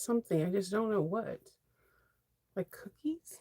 something. I just don't know what. Like cookies?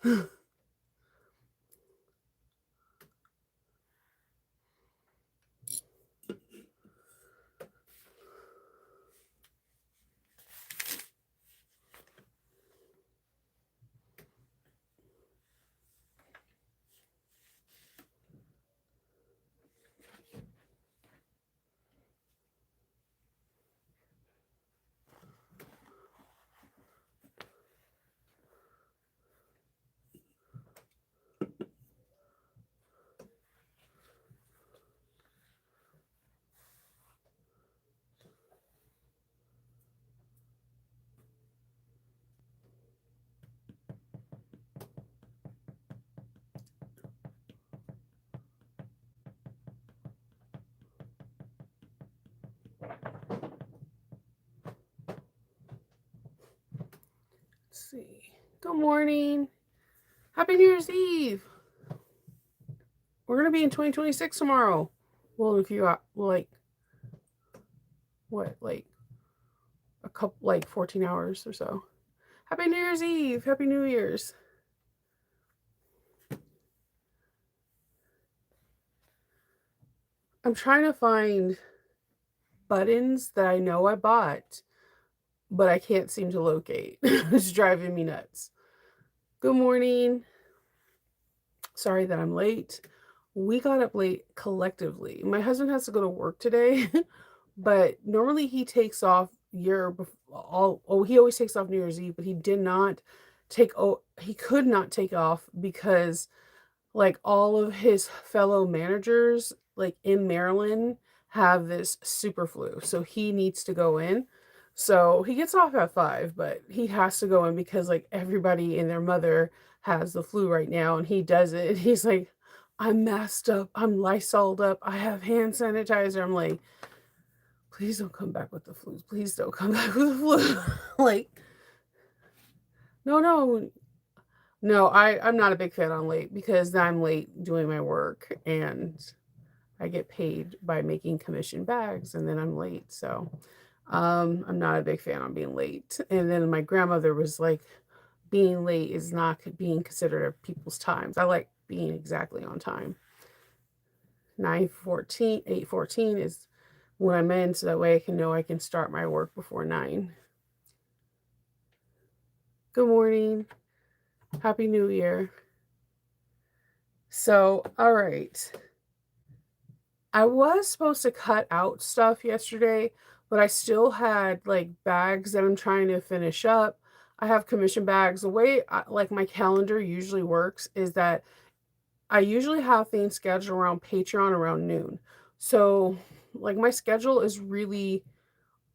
Let's see. Good morning. Happy New Year's Eve. We're gonna be in 2026 tomorrow. Well, if you like, what, like a couple, like 14 hours or so. Happy New Year's Eve. Happy New Year's. I'm trying to find buttons that I know I bought, but I can't seem to locate. It's driving me nuts. Good morning. Sorry that I'm late. We got up late collectively. My husband has to go to work today, but normally he takes off he always takes off New Year's Eve, but he did not he could not take off because like all of his fellow managers like in Maryland have this super flu. So he needs to go in. So he gets off at 5, but he has to go in because like everybody and their mother has the flu right now and he does it. And he's like, I'm masked up, I'm Lysoled up, I have hand sanitizer. I'm like, please don't come back with the flu. Please don't come back with the flu. Like, no. No, I'm not a big fan on late because I'm late doing my work and I get paid by making commission bags and then I'm late. So I'm not a big fan on being late. And then my grandmother was like, being late is not being considered of people's times. I like being exactly on time. 9:14, 8:14 is when I'm in, so that way I can know I can start my work before 9. Good morning. Happy New Year. So, all right. I was supposed to cut out stuff yesterday, but I still had like bags that I'm trying to finish up. I have commission bags. The way like my calendar usually works is that I usually have things scheduled around Patreon around noon. So like my schedule is really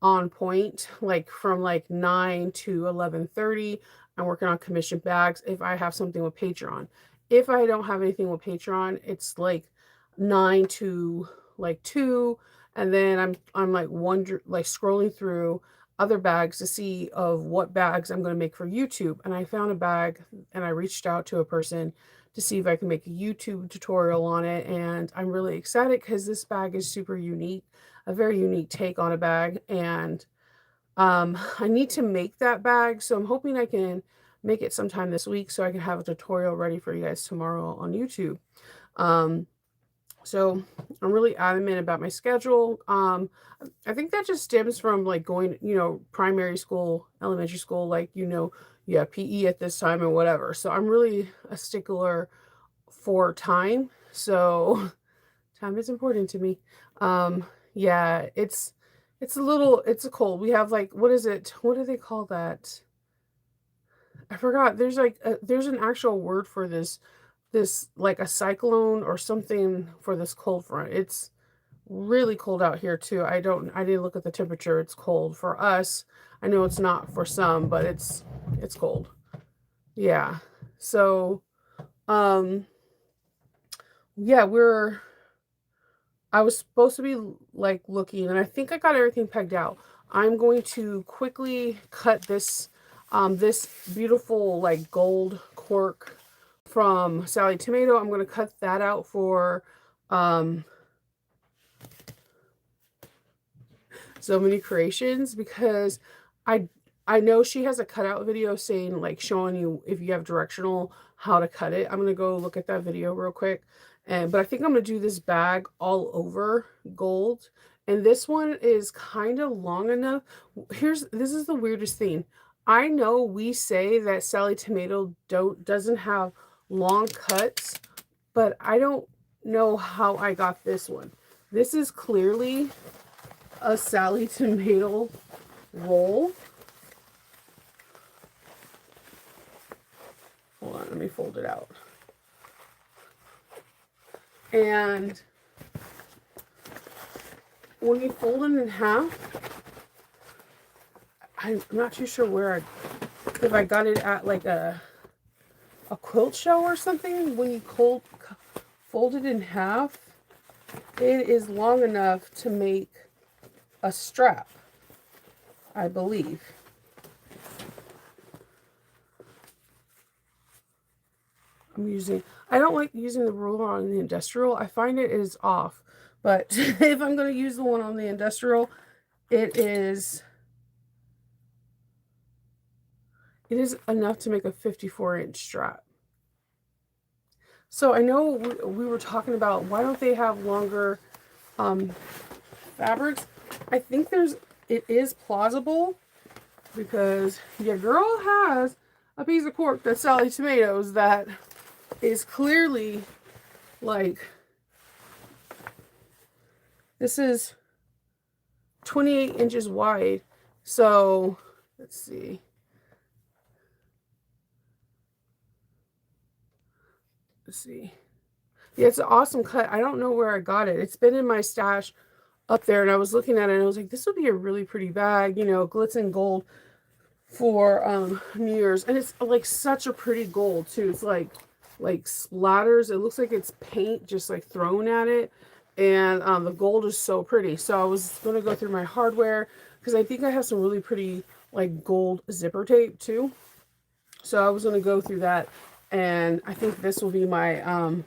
on point, like from like 9 to 11:30. I'm working on commission bags if I have something with Patreon. If I don't have anything with Patreon, it's like 9 to like 2, and then I'm like like scrolling through other bags to see of what bags I'm going to make for YouTube. And I found a bag and I reached out to a person to see if I can make a YouTube tutorial on it, and I'm really excited cuz this bag is super unique, a very unique take on a bag, and I need to make that bag, so I'm hoping I can make it sometime this week so I can have a tutorial ready for you guys tomorrow on YouTube. Um, so I'm really adamant about my schedule. I think that just stems from like going, primary school, elementary school, like, you have PE at this time and whatever. So I'm really a stickler for time. So time is important to me. Yeah, it's a cold. We have like, what is it? What do they call that? I forgot. There's an actual word for this like a cyclone or something for this cold front. It's really cold out here too. I didn't look at the temperature. It's cold for us. I know it's not for some, but it's cold. Yeah. So, um yeah, I was supposed to be like looking, and I think I got everything pegged out. I'm going to quickly cut this beautiful like gold cork from Sally Tomato. I'm going to cut that out for um, So Many Creations because I I know she has a cutout video saying, like, showing you if you have directional how to cut it. I'm gonna go look at that video real quick. And but I think I'm gonna do this bag all over gold. And this one is kind of long enough. This is the weirdest thing. I know we say that Sally Tomato doesn't have long cuts, but I don't know how I got this one. This is clearly a Sally Tomato roll. Hold on, let me fold it out. And when you fold it in half, I'm not too sure if I got it at like a quilt show or something. When you fold it in half, it is long enough to make a strap, I believe. I don't like using the ruler on the industrial. I find it is off. But if I'm going to use the one on the industrial, it is enough to make a 54-inch strap. So I know we were talking about why don't they have longer fabrics. I think it is plausible because your girl has a piece of cork that's Sally Tomatoes that is clearly like, this is 28 inches wide. So let's see. Let's see. Yeah, it's an awesome cut. I don't know where I got it. It's been in my stash up there, and I was looking at it and I was like, this would be a really pretty bag, you know, glitz and gold for New Year's. And it's like such a pretty gold too. It's like splatters. It looks like it's paint just like thrown at it. And the gold is so pretty. So I was going to go through my hardware because I think I have some really pretty like gold zipper tape too. So I was going to go through that, and I think this will be my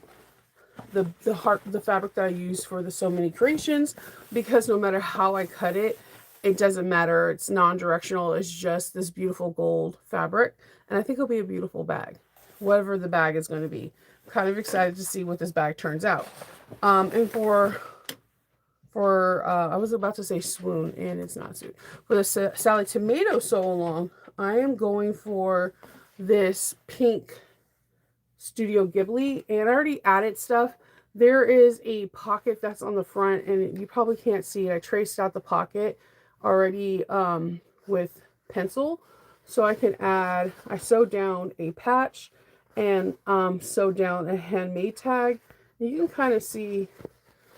the fabric that I use for the So Many Creations, because no matter how I cut it, it doesn't matter. It's non-directional. It's just this beautiful gold fabric, and I think it'll be a beautiful bag, whatever the bag is going to be. I'm kind of excited to see what this bag turns out. And for I was about to say swoon, and it's not swoon. For the Sally Tomato sew along, I am going for this pink Studio Ghibli, and I already added stuff. There is a pocket that's on the front, and you probably can't see it. I traced out the pocket already with pencil, so I can add, I sewed down a patch and sewed down a handmade tag. And you can kind of see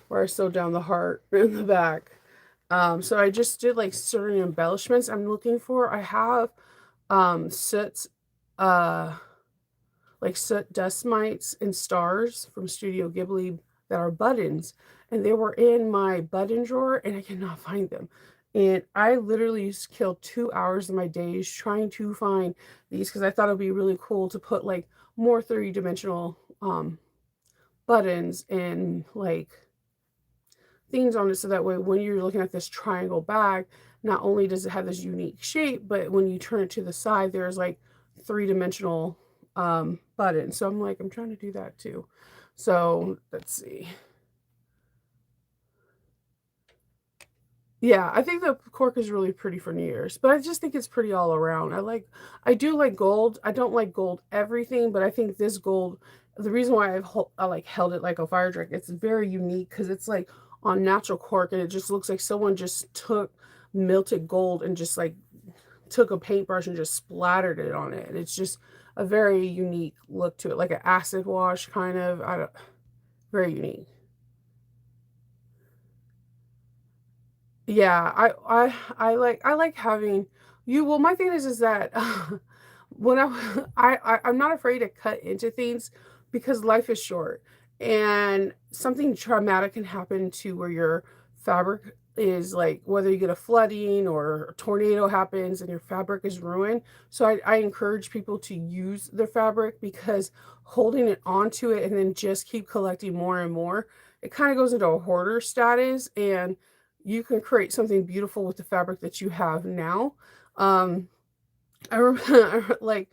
where I sewed down the heart in the back. So I just did like certain embellishments I'm looking for. I have soot, like soot dust mites and stars from Studio Ghibli that are buttons, and they were in my button drawer and I cannot find them. And I literally used to kill 2 hours of my days trying to find these because I thought it would be really cool to put like more three-dimensional buttons and like things on it, so that way when you're looking at this triangle bag, not only does it have this unique shape, but when you turn it to the side, there's like three-dimensional buttons. So I'm like, I'm trying to do that too. So let's see. Yeah, I think the cork is really pretty for New Year's, but I just think it's pretty all around. I do like gold. I don't like gold everything, but I think this gold, the reason why I like held it like a fire drink, it's very unique because it's like on natural cork, and it just looks like someone just took melted gold and just like took a paintbrush and just splattered it on it. And it's just a very unique look to it, like an acid wash kind of. Very unique. Yeah, I like having you. Well, my thing is that when I'm not afraid to cut into things because life is short, and something traumatic can happen to where your fabric is like, whether you get a flooding or a tornado happens and your fabric is ruined. So I encourage people to use their fabric, because holding it onto it and then just keep collecting more and more, it kind of goes into a hoarder status, and you can create something beautiful with the fabric that you have now. Um, I rem like,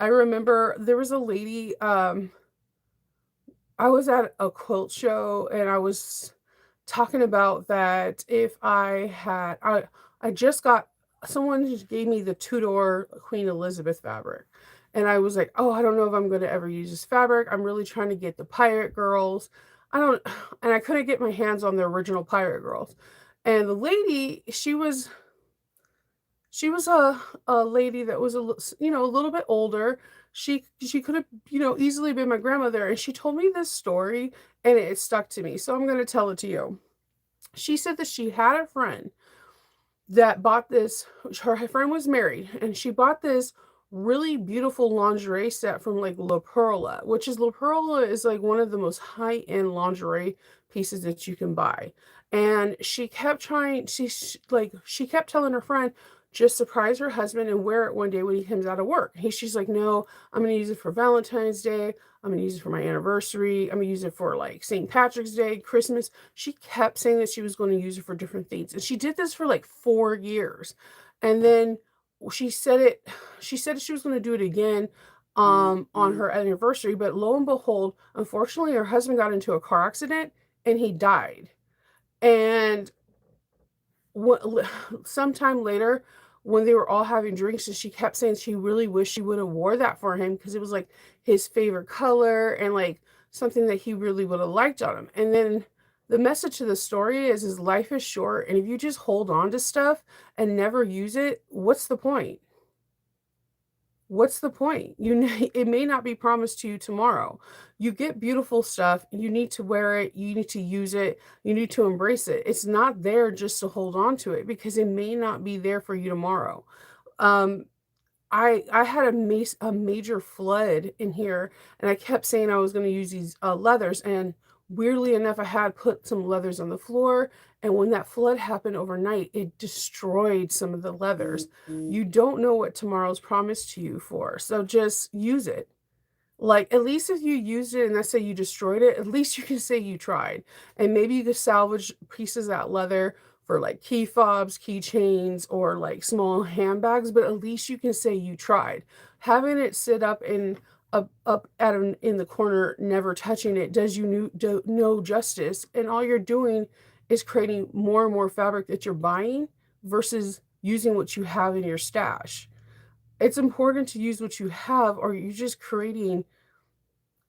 I remember there was a lady, I was at a quilt show and I was talking about that if I just got someone just gave me the Tudor Queen Elizabeth fabric. And I was like, "Oh, I don't know if I'm gonna ever use this fabric. I'm really trying to get the Pirate Girls." I don't and I couldn't get my hands on the original Pirate Girls. And the lady, she was a lady that was a little bit older. She could have, easily been my grandmother, and she told me this story, and it stuck to me, so I'm gonna tell it to you. She said that she had a friend that bought this her friend was married, and she bought this really beautiful lingerie set from, like, La Perla, which is La Perla is, like, one of the most high-end lingerie pieces that you can buy, and she kept trying she kept telling her friend, "Just surprise her husband and wear it one day when he comes out of work." She's like, "No, I'm gonna use it for Valentine's Day, I'm gonna use it for my anniversary, I'm gonna use it for, like, St. Patrick's Day, Christmas." She kept saying that she was gonna use it for different things, and she did this for, like, 4 years, and then she said it she said she was gonna do it again, on her anniversary, but lo and behold, unfortunately, her husband got into a car accident, and he died, and what sometime later, when they were all having drinks, and she kept saying she really wished she woulda wore that for him because it was, like, his favorite color and, like, something that he really woulda liked on him, and then the message to the story is life is short, and if you just hold on to stuff and never use it, what's the point? What's the point? It may not be promised to you tomorrow. You get beautiful stuff, you need to wear it, you need to use it, you need to embrace it. It's not there just to hold on to it because it may not be there for you tomorrow. Um, I had a major flood in here, and I kept saying I was gonna use these, leathers, and weirdly enough, I had put some leathers on the floor, and when that flood happened overnight, it destroyed some of the leathers. You don't know what tomorrow's promised to you for, so just use it. Like, at least if you used it and let's say you destroyed it, at least you can say you tried. And maybe you could salvage pieces of that leather for like key fobs, keychains, or like small handbags, but at least you can say you tried. Having it sit up at in the corner, never touching it, does you no justice. And all you're doing is creating more and more fabric that you're buying versus using what you have in your stash. It's important to use what you have, or you're just creating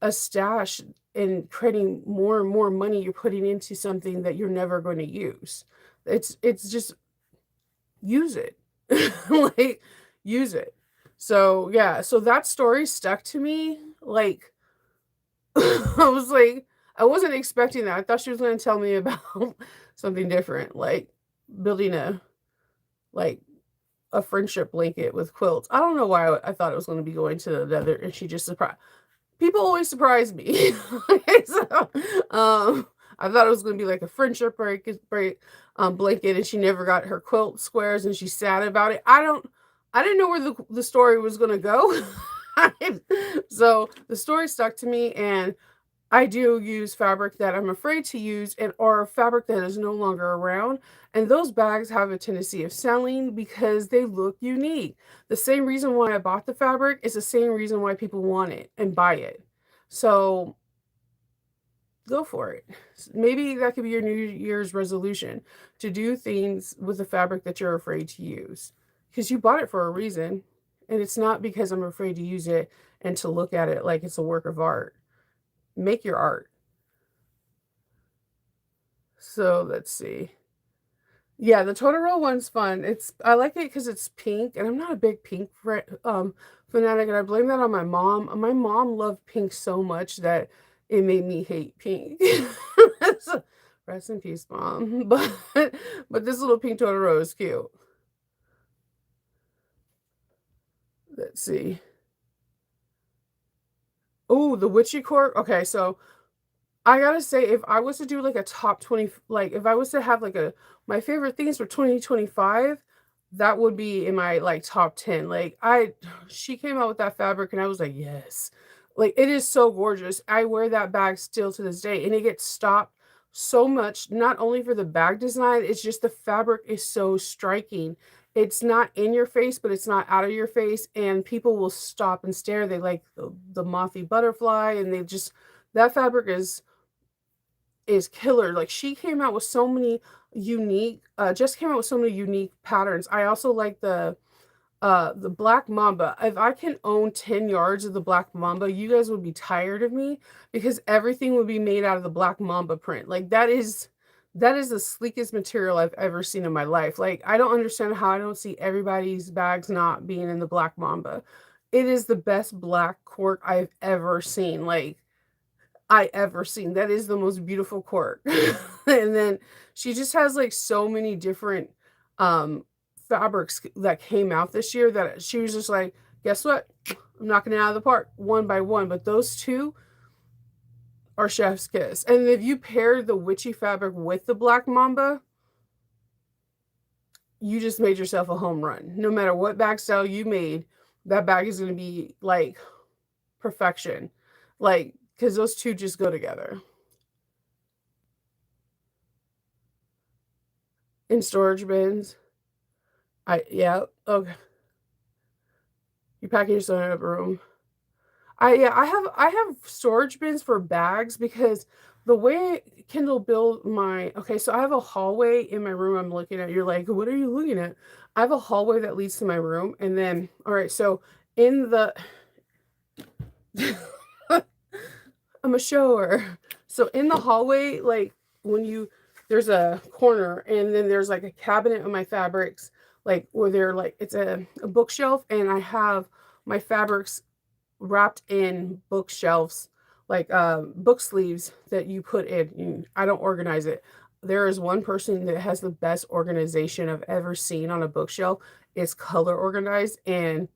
a stash and creating more and more money you're putting into something that you're never going to use. It's just use it. Like use it. So yeah, so that story stuck to me. Like I was like, I wasn't expecting that. I thought she was going to tell me about something different, like building like a friendship blanket with quilts. I don't know why I thought it was going to be going to the nether, and she just surprised. People always surprise me. So, I thought it was gonna be like a friendship blanket, and she never got her quilt squares, and she's sad about it. I didn't know where the story was gonna go. So, the story stuck to me, and I do use fabric that I'm afraid to use and or fabric that is no longer around, and those bags have a tendency of selling because they look unique. The same reason why I bought the fabric is the same reason why people want it and buy it. So, go for it. Maybe that could be your New Year's resolution to do things with the fabric that you're afraid to use because you bought it for a reason, and it's not because I'm afraid to use it and to look at it like it's a work of art. Make your art. So let's see. Yeah, the Totoro one's fun. I like it because it's pink, and I'm not a big pink fanatic, and I blame that on my mom. My mom loved pink so much that it made me hate pink. So, rest in peace, mom. But this little pink Totoro is cute. Let's see. Oh, the Witchy Court. Okay, so I gotta say, if I was to do like a top 20, like if I was to have like a my favorite things for 2025, that would be in my like top 10. Like she came out with that fabric and I was like, yes. Like it is so gorgeous. I wear that bag still to this day and it gets stopped so much, not only for the bag design, it's just the fabric is so striking it's not in your face, but it's not out of your face, and people will stop and stare. They like the mothy butterfly, and they just that fabric is killer. Like, she came out with so many unique just came out with so many unique patterns. I also like the Black Mamba. If I can own 10 yards of the Black Mamba, you guys would be tired of me because everything would be made out of the Black Mamba print. Like, that is the sleekest material I've ever seen in my life. Like, I don't understand how I don't see everybody's bags not being in the Black Mamba. It is the best black cork I've ever seen. Like, I ever seen. That is the most beautiful cork. And then she just has like so many different um fabrics that came out this year that she was just like, guess what? I'm knocking it out of the park one by one. But those two are chef's kiss. And if you pair the witchy fabric with the Black Mamba, you just made yourself a home run. No matter what bag style you made, that bag is going to be like perfection. Like, because those two just go together. In storage bins. Yeah, okay. You're packing your stuff in a room. I have storage bins for bags because the way Kindle build my okay, so I have a hallway in my room I'm looking at. You're like, what are you looking at? I have a hallway that leads to my room, and then all right, so in the I'm a shower. So in the hallway, like when you there's a corner and then there's like a cabinet of my fabrics, like where they're like it's a bookshelf, and I have my fabrics wrapped in bookshelves, like book sleeves that you put in. I don't organize it. There is one person that has the best organization I've ever seen on a bookshelf. It's color organized, and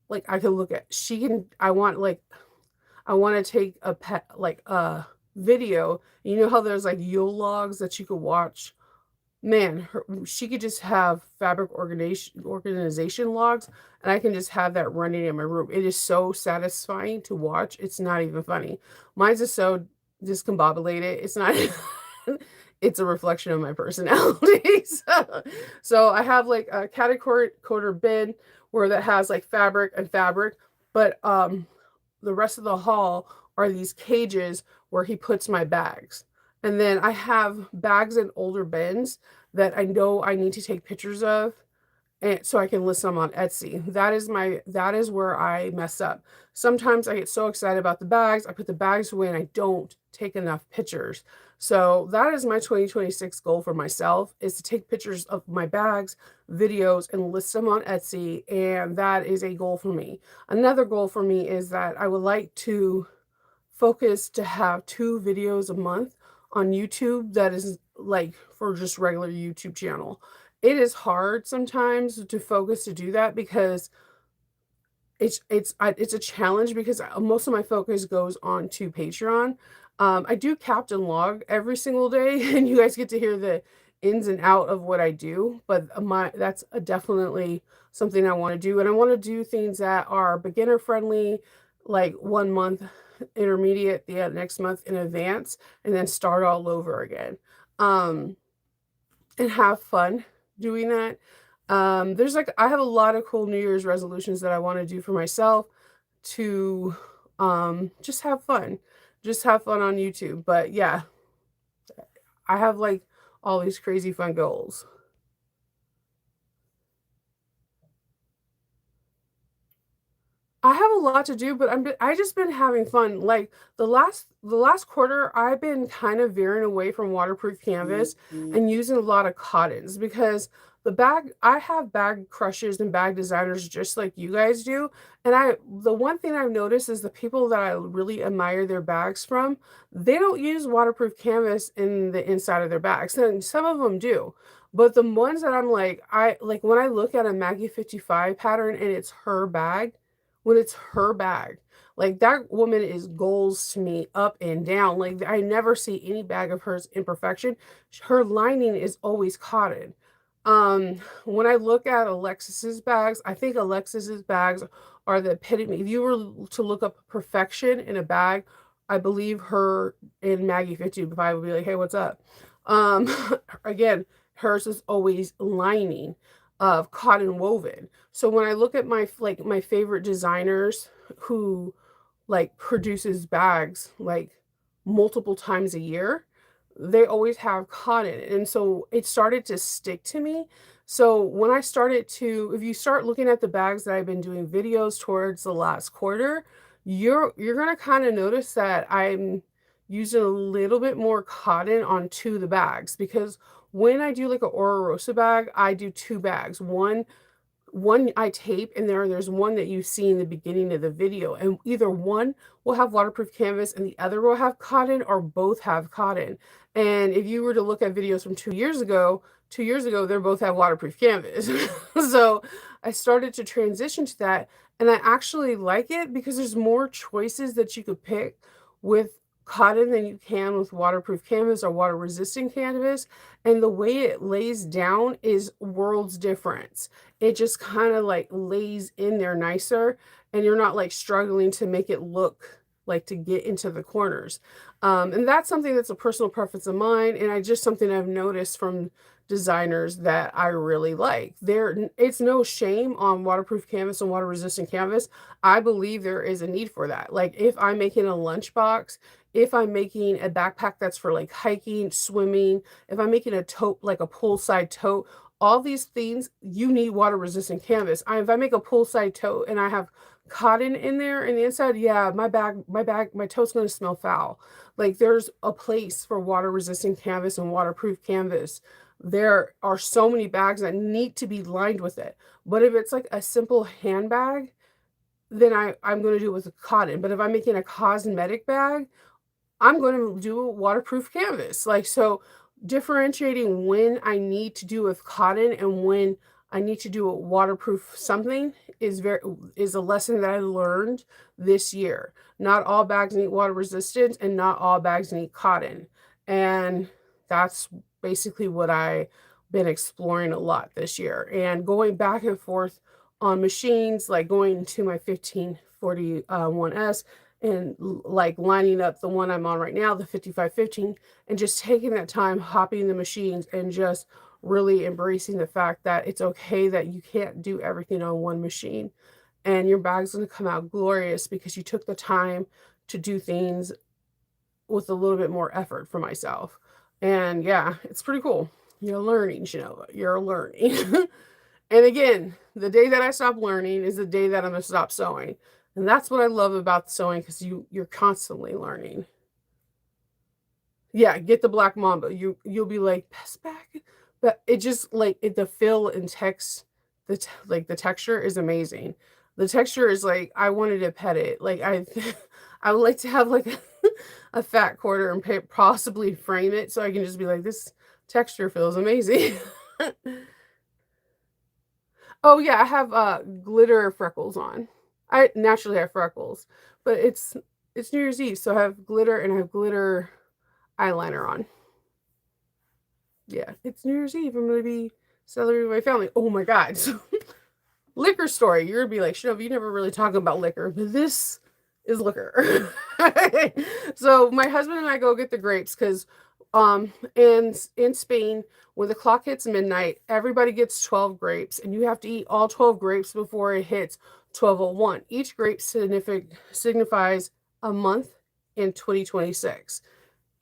like I can look at she can I want to take a pet like a video. You know how there's like Yule logs that you could watch. Man, she could just have fabric organization logs, and I can just have that running in my room. It is so satisfying to watch. It's not even funny. Mine's just so discombobulated. It's not. It's a reflection of my personality. So I have like a category quarter bin where that has like fabric and fabric, but the rest of the hall are these cages where he puts my bags. And then I have bags in older bins that I know I need to take pictures of, and so I can list them on Etsy. That is where I mess up. Sometimes I get so excited about the bags, I put the bags away and I don't take enough pictures. So that is my 2026 goal for myself, is to take pictures of my bags, videos, and list them on Etsy. And that is a goal for me. Another goal for me is that I would like to focus to have 2 videos a month on YouTube that is like for just regular YouTube channel. It is hard sometimes to focus to do that because it's a challenge because most of my focus goes on to Patreon. I do Captain Log every single day, and you guys get to hear the ins and out of what I do. But that's definitely something I want to do, and I want to do things that are beginner friendly, like 1 month intermediate, the next month in advance, and then start all over again. Um, and have fun doing that. There's like I have a lot of cool New Year's resolutions that I want to do for myself to just have fun. Just have fun on YouTube. But yeah, I have like all these crazy fun goals. I have a lot to do, but I just been having fun. Like the last quarter, I've been kind of veering away from waterproof canvas and using a lot of cottons because I have bag crushers and bag designers just like you guys do. And the one thing I've noticed is the people that I really admire their bags from, they don't use waterproof canvas in the inside of their bags. And some of them do. But the ones that I like when I look at a Maggie 55 pattern and it's her bag, when it's her bag. Like that woman is goals to me up and down. Like I never see any bag of hers imperfection. Her lining is always cotton. When I look at Alexis's bags, I think Alexis's bags are the epitome. If you were to look up perfection in a bag, I believe her in Maggie 55 would be like, hey, what's up? Um, again, hers is always lining. of cotton woven. So when I look at my favorite designers who like produces bags like multiple times a year, they always have cotton. And so it started to stick to me. So when I started to, if you start looking at the bags that I've been doing videos towards the last quarter, you're gonna kind of notice that I'm using a little bit more cotton onto the bags because when I do like a Ora Rosa bag, I do two bags. One I tape and there's one that you see in the beginning of the video, and either one will have waterproof canvas and the other will have cotton, or both have cotton. And if you were to look at videos from 2 years ago, they both have waterproof canvas. So I started to transition to that, and I actually like it because there's more choices that you could pick with cotton than you can with waterproof canvas or water resistant canvas. And the way it lays down is worlds difference. It just kind of like lays in there nicer, and you're not like struggling to make it look like to get into the corners. And that's something that's a personal preference of mine, and I just something I've noticed from designers that I really like. It's no shame on waterproof canvas and water resistant canvas. I believe there is a need for that. Like if I'm making a lunchbox, if I'm making a backpack that's for like hiking, swimming, if I'm making a tote, like a poolside tote, all these things, you need water resistant canvas. If I make a poolside tote and I have cotton in there in the inside, yeah, my tote's gonna smell foul. Like there's a place for water resistant canvas and waterproof canvas. There are so many bags that need to be lined with it. But if it's like a simple handbag, then I'm gonna do it with cotton. But if I'm making a cosmetic bag, I'm going to do a waterproof canvas. Like, so differentiating when I need to do with cotton and when I need to do a waterproof something is a lesson that I learned this year. Not all bags need water resistance and not all bags need cotton. And that's basically what I've been exploring a lot this year. And going back and forth on machines, like going to my 1541S and like lining up the one I'm on right now, the 5515, and just taking that time, hopping the machines, and just really embracing the fact that it's okay that you can't do everything on one machine. And your bag's going to come out glorious because you took the time to do things with a little bit more effort for myself. And yeah, it's pretty cool. You're learning, Genova. You're learning. And again, the day that I stop learning is the day that I'm gonna stop sewing. And that's what I love about sewing because you're constantly learning. Yeah, get the Black Mamba. You'll be like, "Best bag," but it just like the fill and text, like the texture is amazing. The texture is like I wanted to pet it. Like I would like to have like a fat quarter and possibly frame it so I can just be like, this texture feels amazing. Oh, yeah, I have, glitter freckles on. I naturally have freckles, but it's New Year's Eve, so I have glitter and I have glitter eyeliner on. Yeah, it's New Year's Eve, I'm gonna be celebrating with my family. Oh my god, so liquor story, you're gonna be like, "Shove, you never really talk about liquor," but this is liquor. So, my husband and I go get the grapes because, in Spain, when the clock hits midnight, everybody gets 12 grapes, and you have to eat all 12 grapes before it hits 12:01. Each grape signifies a month in 2026,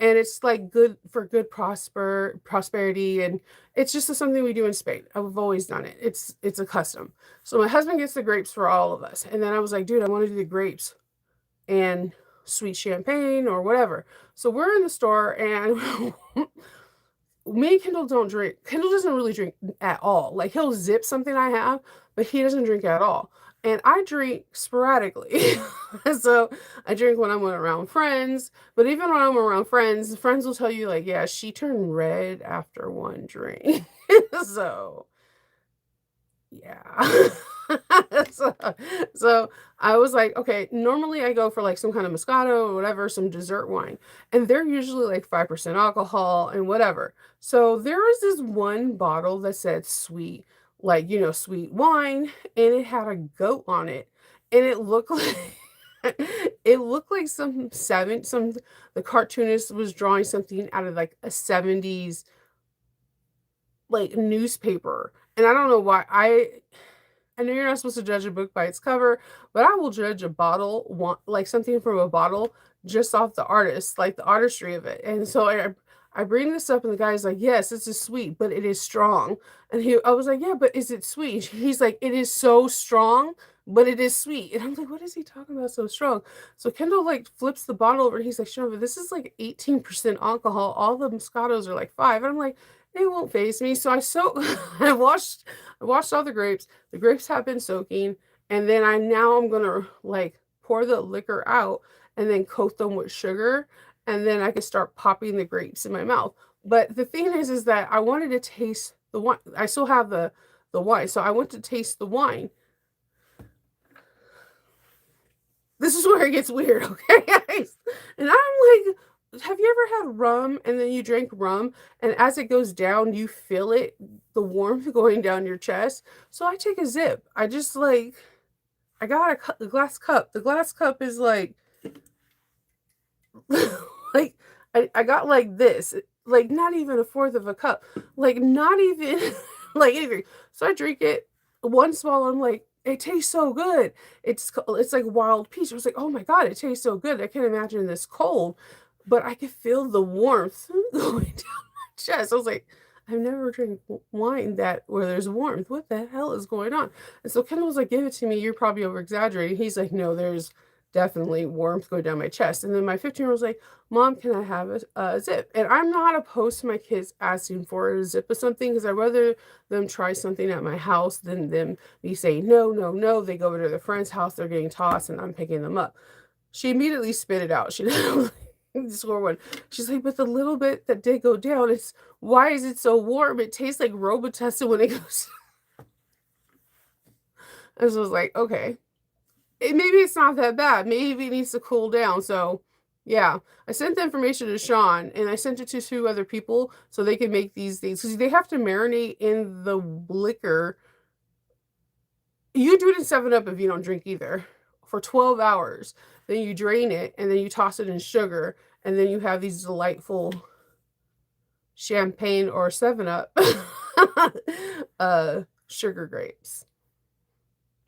and it's like good for good prosperity, and it's just something we do in Spain. I've always done it. It's a custom. So my husband gets the grapes for all of us, and then I was like, dude, I want to do the grapes and sweet champagne or whatever. So we're in the store, and me and Kendall don't drink. Kendall doesn't really drink at all. Like he'll zip something I have, but he doesn't drink at all. And I drink sporadically. So I drink when I'm around friends, but even when I'm around friends, friends will tell you like, yeah, she turned red after one drink. So yeah. so, so I was like, okay, normally I go for like some kind of Moscato or whatever, some dessert wine, and they're usually like 5% alcohol and whatever. So there was this one bottle that said sweet, like, sweet wine, and it had a goat on it, and it looked like it looked like the cartoonist was drawing something out of like a 70s like newspaper, And I don't know why. I know you're not supposed to judge a book by its cover, but I will judge a bottle, like something from a bottle, just off the artist, like the artistry of it. And so I bring this up, and the guy's like, "Yes, this is sweet, but it is strong." And I was like, "Yeah, but is it sweet?" He's like, "It is so strong, but it is sweet." And I'm like, "What is he talking about so strong?" So Kendall like flips the bottle over. And he's like, "Shanova, this is like 18% alcohol. All the Moscatos are like 5." And I'm like, "It won't phase me." So I washed all the grapes. The grapes have been soaking, and then I'm gonna like pour the liquor out and then coat them with sugar, and then I can start popping the grapes in my mouth. But the thing is that I wanted to taste the wine. I still have the wine, so I want to taste the wine. This is where it gets weird, okay, guys? And I'm like, have you ever had rum and then you drink rum and as it goes down, you feel it, the warmth going down your chest? So I take a zip. I just like, I got a glass cup. The glass cup is like, like, I got like this, like not even a fourth of a cup, like not even like anything. So I drink it, one swallow. I'm like, it tastes so good. It's like wild peach. I was like, oh my god, it tastes so good. I can't imagine this cold, but I could feel the warmth going down my chest. I was like, I've never drank wine that where there's warmth. What the hell is going on? And so Kendall was like, give it to me. You're probably over exaggerating. He's like, no, there's definitely warmth going down my chest. And then my 15-year-old was like, Mom, can I have a zip? And I'm not opposed to my kids asking for a zip of something because I'd rather them try something at my house than them me say, no, no, no. They go over to their friend's house, they're getting tossed, and I'm picking them up. She immediately spit it out. She didn't score one. She's like, but the little bit that did go down, why is it so warm? It tastes like Robitussin when it goes. I was like, okay. Maybe it's not that bad. Maybe it needs to cool down. So, yeah, I sent the information to Sean and I sent it to 2 other people so they can make these things because they have to marinate in the liquor. You do it in 7 Up if you don't drink either for 12 hours. Then you drain it and then you toss it in sugar and then you have these delightful champagne or 7 Up sugar grapes.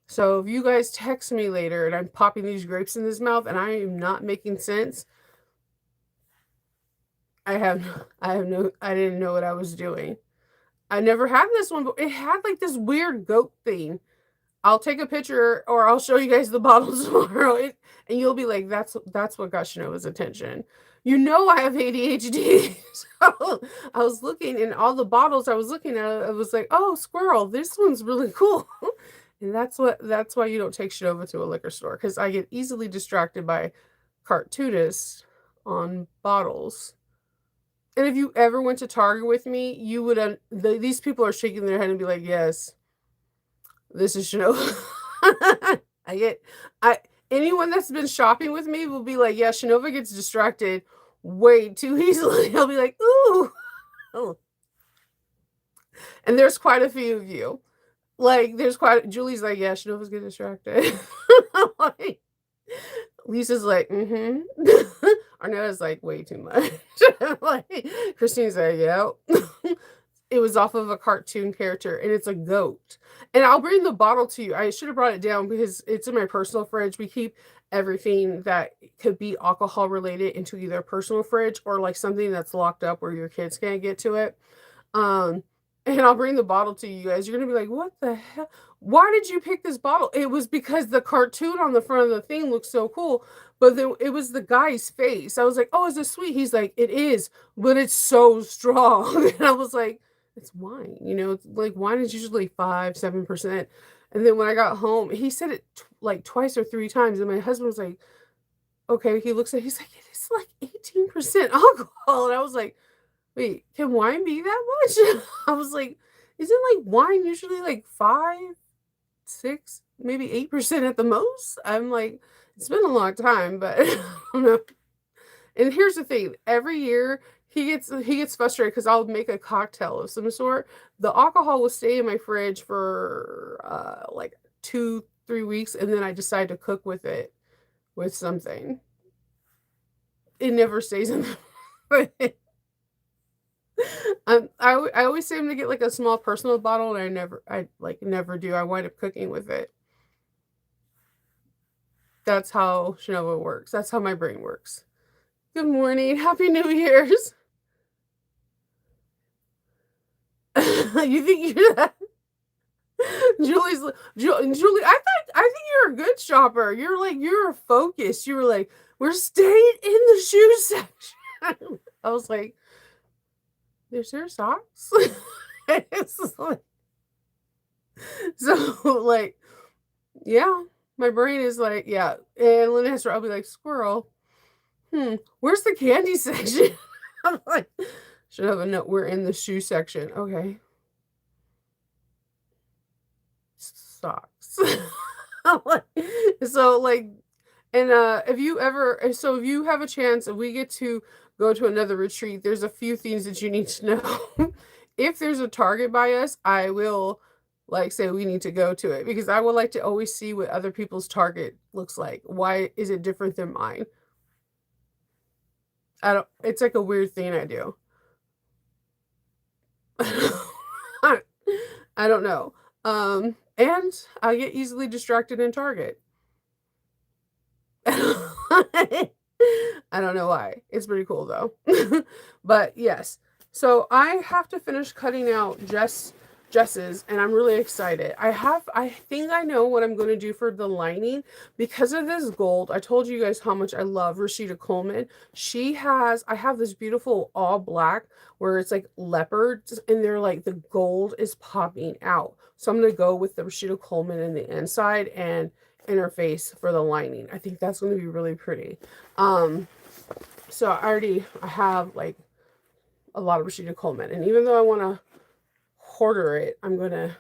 So if you guys text me later and I'm popping these grapes in his mouth and I am not making sense, I didn't know what I was doing. I never had this one, but it had like this weird goat thing. I'll take a picture or I'll show you guys the bottle tomorrow, and you'll be like, that's what got Shanova's attention. You know I have ADHD. So I was looking in all the bottles I was looking at, I was like, oh, squirrel, this one's really cool. And that's why you don't take Shanova to a liquor store, because I get easily distracted by cartoonists on bottles. And if you ever went to Target with me, you would these people are shaking their head and be like, yes, this is Shanova. I anyone that's been shopping with me will be like, yeah, Shanova gets distracted way too easily. I'll be like, ooh. Oh. And there's quite a few of you. Like, Julie's like, yeah, Shanova's getting distracted. Like, Lisa's like, mm-hmm. Arnetta's like, way too much. Like, Christine's like, yeah. It was off of a cartoon character, and it's a goat. And I'll bring the bottle to you. I should have brought it down because it's in my personal fridge. We keep everything that could be alcohol related into either a personal fridge or like something that's locked up where your kids can't get to it. And I'll bring the bottle to you guys. You're gonna be like, what the hell? Why did you pick this bottle? It was because the cartoon on the front of the thing looks so cool. But then it was the guy's face. I was like, oh, is this sweet? He's like, it is, but it's so strong. And I was like, it's wine. It's like wine is usually 5-7%. And then when I got home, he said it like twice or 3 times. And my husband was like, okay. He's like, it is like 18% alcohol. And I was like, wait, can wine be that much? I was like, isn't like wine usually like 5, 6, maybe 8% at the most? I'm like, it's been a long time, but I don't know. And here's the thing, every year he gets frustrated because I'll make a cocktail of some sort. The alcohol will stay in my fridge for like 2-3 weeks, and then I decide to cook with it with something. It never stays in the fridge. I always say I'm gonna get, like, a small personal bottle, and never do. I wind up cooking with it. That's how Shinoa works. That's how my brain works. Good morning. Happy New Year's. You think you're that Julie's li Julie, I think you're a good shopper. You're focused. You were like, "We're staying in the shoe section." I was like, "There's there socks?" It's just like so, like, yeah, my brain is like, yeah, and Lynn I'll be like, "Squirrel, where's the candy section?" I'm like, "Should have a note, we're in the shoe section." Okay. Socks. I'm like so, like and, if you have a chance and we get to go to another retreat, there's a few things that you need to know. If there's a Target by us, I will, like, say we need to go to it because I would like to always see what other people's Target looks like. Why is it different than mine? I don't it's like a weird thing I do. I I don't know. And I get easily distracted in Target. I don't know why. It's pretty cool though. But yes. So I have to finish cutting out Jess's and I'm really excited. I think I know what I'm going to do for the lining because of this gold. I told you guys how much I love Rashida Coleman. I have this beautiful all black where it's like leopards and they're like the gold is popping out. So I'm going to go with the Rashida Coleman in the inside and interface for the lining. I think that's going to be really pretty. So I have like a lot of Rashida Coleman, and even though I want to hoarder it, I'm going to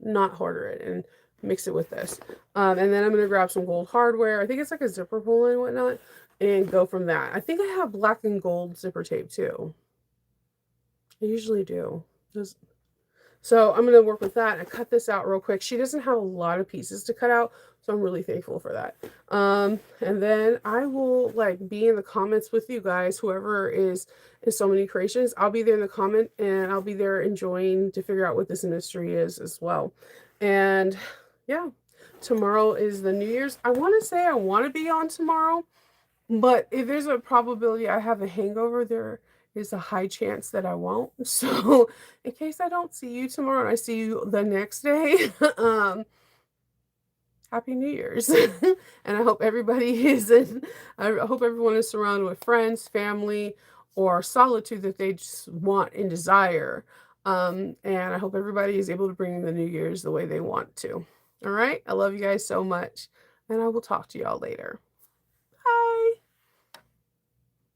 not hoarder it and mix it with this. And then I'm going to grab some gold hardware. I think it's like a zipper pull and whatnot, and go from that. I think I have black and gold zipper tape too. I usually do. So I'm going to work with that and cut this out real quick. She doesn't have a lot of pieces to cut out, so I'm really thankful for that. And then I will like be in the comments with you guys, whoever is in So Many Creations. I'll be there in the comment and I'll be there enjoying to figure out what this industry is as well. And yeah, tomorrow is the New Year's. I want to say I want to be on tomorrow, but if there's a probability I have a hangover, there is a high chance that I won't. So, in case I don't see you tomorrow and I see you the next day, Happy New Year's. And I hope everybody I hope everyone is surrounded with friends, family, or solitude that they just want and desire. And I hope everybody is able to bring the New Year's the way they want to. All right. I love you guys so much. And I will talk to y'all later.